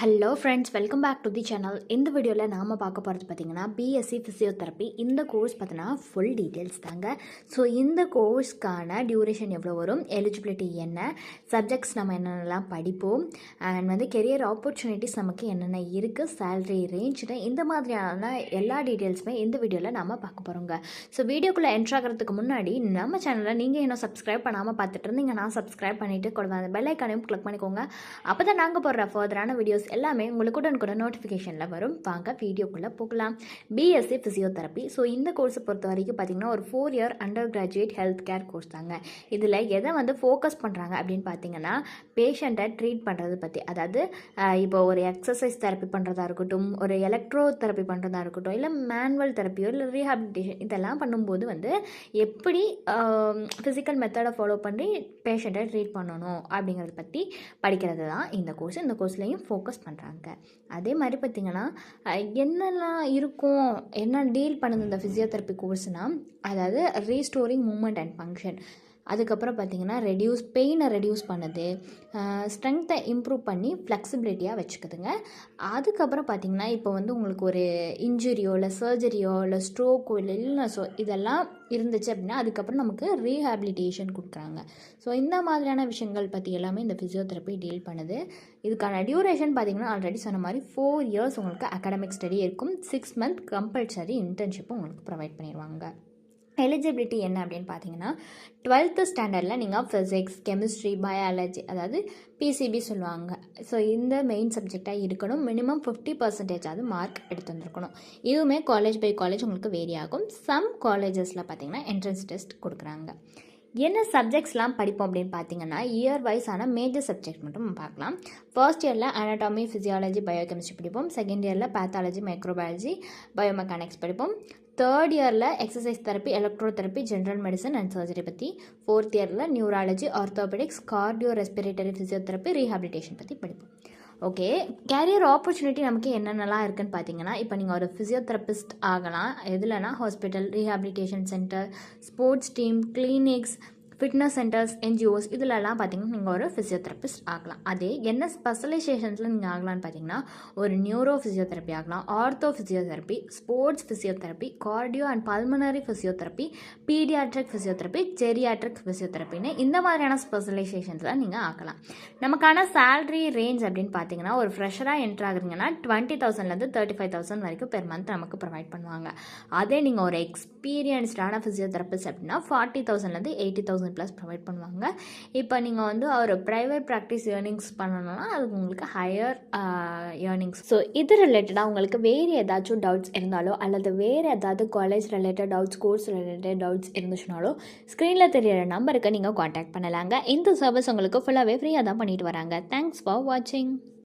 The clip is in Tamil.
Hello friends, welcome back to the channel. இந்த வீடியோவில் நாம் பார்க்க போகிறது பார்த்திங்கன்னா பிஎஸ்சி ஃபிசியோதெரப்பி. இந்த கோர்ஸ் பார்த்தீங்கன்னா ஃபுல் டீட்டெயில்ஸ் தாங்க. ஸோ இந்த கோர்ஸ்க்கான டியூரேஷன் எவ்வளோ வரும், எலிஜிபிலிட்டி என்ன, சப்ஜெக்ட்ஸ் நம்ம என்னென்னலாம் படிப்போம், அண்ட் வந்து கெரியர் ஆப்பர்ச்சுனிட்டிஸ் நமக்கு என்னென்ன இருக்குது, சேலரி ரேஞ்சுன்னு இந்த மாதிரியான எல்லா டீட்டெயில்ஸுமே இந்த வீடியோவில் நாம் பார்க்க போகிறோங்க. ஸோ வீடியோக்குள்ளே என்ட்ரு ஆகிறதுக்கு முன்னாடி நம்ம சேனலை நீங்கள் இன்னும் சப்ஸ்கிரைப் பண்ணாமல் பார்த்துட்டு இருந்தீங்கன்னா சப்ஸ்கிரைப் பண்ணிவிட்டு கூட அந்த பெல் ஐக்கானையும் கிளிக் பண்ணிக்கோங்க. அப்போ தான் நாங்கள் போடுற ஃபர்தரான வீடியோஸ் எல்லாமே உங்களுக்கு உடனுக்குடன் நோட்டிஃபிகேஷனில் வரும். வாங்க வீடியோக்குள்ளே போகலாம். BSc physiotherapy. ஸோ இந்த கோர்ஸை பொறுத்த வரைக்கும் பார்த்திங்கன்னா ஒரு 4 year under graduate health care course தாங்க. இதில் எதை வந்து ஃபோக்கஸ் பண்ணுறாங்க அப்படின்னு பார்த்தீங்கன்னா பேஷண்ட்டை ட்ரீட் பண்ணுறது பற்றி, அதாவது இப்போ ஒரு எக்ஸசைஸ் தெரப்பி பண்ணுறதா இருக்கட்டும், ஒரு எலக்ட்ரோ தெரப்பி பண்ணுறதா இருக்கட்டும், இல்லை மேனுவல் தெரப்பியோ இல்லை ரீஹாபிலிட்டேஷன் இதெல்லாம் பண்ணும்போது வந்து எப்படி ஃபிசிக்கல் மெத்தடை ஃபாலோ பண்ணி பேஷண்ட்டை ட்ரீட் பண்ணணும் அப்படிங்கிறத பற்றி படிக்கிறது தான் இந்த கோர்ஸ். இந்த கோர்ஸ்லேயும் ஃபோக்கஸ் பண்ணுறாங்க. அதே மாதிரி பார்த்திங்கன்னா என்னெல்லாம் இருக்கும், என்ன டீல் பண்ணுது இந்த ஃபிசியோதெரப்பி கோர்ஸ்னால், அதாவது ரீஸ்டோரிங் மூமெண்ட் அண்ட் ஃபங்க்ஷன், அதுக்கப்புறம் பார்த்திங்கன்னா பெயினை ரெடியூஸ் பண்ணுது, ஸ்ட்ரென்த்தை இம்ப்ரூவ் பண்ணி ஃப்ளெக்சிபிலிட்டியாக வச்சுக்குதுங்க. அதுக்கப்புறம் பார்த்திங்கன்னா இப்போ வந்து உங்களுக்கு ஒரு இன்ஜுரியோ இல்லை சர்ஜரியோ இல்லை ஸ்ட்ரோக்கோ இல்லை இல்னஸோ இதெல்லாம் இருந்துச்சு அப்படின்னா அதுக்கப்புறம் நமக்கு ரீஹாபிலிட்டேஷன் கொடுக்குறாங்க. ஸோ இந்த மாதிரியான விஷயங்கள் பற்றி எல்லாமே இந்த ஃபிசியோதெரப்பி டீல் பண்ணுது. இதுக்கான டியூரேஷன் பார்த்திங்கன்னா ஆல்ரெடி சொன்ன மாதிரி 4 இயர்ஸ் உங்களுக்கு அகாடமிக் ஸ்டடி இருக்கும். 6 மந்த் கம்பல்சரி இன்டர்ன்ஷிப்பும் உங்களுக்கு ப்ரொவைட் பண்ணிடுவாங்க. எலிஜிபிலிட்டி என்ன அப்படின்னு பார்த்தீங்கன்னா 12th ஸ்டாண்டர்டில் நீங்கள் ஃபிசிக்ஸ், கெமிஸ்ட்ரி, பயாலஜி, அதாவது பிசிபி சொல்லுவாங்க. ஸோ இந்த மெயின் சப்ஜெக்டாக இருக்கணும். மினிமம் 50% மார்க் எடுத்து வந்திருக்கணும். இதுவுமே காலேஜ் பை காலேஜ் உங்களுக்கு வேரி ஆகும். சம் காலேஜஸில் பார்த்தீங்கன்னா என்ட்ரன்ஸ் டெஸ்ட் கொடுக்குறாங்க. என்ன சப்ஜெக்ட்ஸ்லாம் படிப்போம் அப்படின்னு பார்த்தீங்கன்னா இயர் வைஸான மேஜர் சப்ஜெக்ட் மட்டும் பார்க்கலாம். ஃபர்ஸ்ட் இயரில் அனாட்டமி, ஃபிசியாலஜி, பயோகெமிஸ்ட்ரி படிப்போம். செகண்ட் இயரில் பேத்தாலஜி, மைக்ரோபயாலஜி, பயோமெக்கானிக்ஸ் படிப்போம். தேர்ட் இயரில் exercise therapy, electro therapy, general medicine and surgery பற்றி. ஃபோர்த் இயரில் neurology, orthopaedics, cardio respiratory physiotherapy, rehabilitation பற்றி படிப்போம். ஓகே, கேரியர் ஆப்பர்ச்சுனிட்டி நமக்கு என்னென்னலாம் இருக்குதுன்னு பார்த்தீங்கன்னா, இப்போ நீங்கள் ஒரு ஃபிசியோதெரபிஸ்ட் ஆகலாம். எதுலனா hospital, rehabilitation centre, sports team, clinics, fitness centres, NGOs இதிலெல்லாம் பார்த்தீங்கன்னா நீங்கள் ஒரு ஃபிசியோதெரபிஸ்ட் ஆகலாம். அதே என்ன ஸ்பெஷலைசேஷன்ஸில் நீங்கள் ஆகலான்னு பார்த்தீங்கன்னா ஒரு நியூரோ ஃபிசியோதெரப்பி ஆகலாம், ortho physiotherapy, sports physiotherapy, cardio and pulmonary physiotherapy, paediatric physiotherapy, geriatric ஃபிசியோதெரப்பின்னு இந்த மாதிரியான ஸ்பெஷலைசேஷன்ஸில் நீங்கள் ஆகலாம். நமக்கான சேலரி ரேஞ்ச் அப்படின்னு பார்த்தீங்கன்னா ஒரு ஃப்ரெஷராக என்ட்ரு ஆகுறீங்கன்னா 20,000லேருந்து 35,000 வரைக்கும் பெர் மந்த் நமக்கு ப்ரொவைட் பண்ணுவாங்க. அதே நீங்கள் ஒரு எக்ஸ்பீரியன்ஸ்டான ஃபிசியோதெரபிஸ்ட் அப்படின்னா 40,000லேருந்து 80,000 ப்ளஸ் ப்ரொவைட் பண்ணுவாங்க. இப்போ நீங்கள் வந்து ஒரு ப்ரைவேட் ப்ராக்டிஸ் ஏர்னிங்ஸ் பண்ணணும்னா அதுக்கு உங்களுக்கு ஹையர் ஏர்னிங்ஸ். ஸோ இது ரிலேட்டடாக உங்களுக்கு வேறு ஏதாச்சும் டவுட்ஸ் இருந்தாலோ அல்லது வேறு ஏதாவது college related doubts, course related doubts இருந்துச்சுனாலோ ஸ்க்ரீனில் தெரியிற நம்பருக்கு நீங்கள் காண்டாக்ட் பண்ணலாங்க. இந்த சர்வீஸ் உங்களுக்கு ஃபுல்லாகவே ஃப்ரீயாக தான் பண்ணிட்டு வராங்க. தேங்க்ஸ் ஃபார் வாட்சிங்.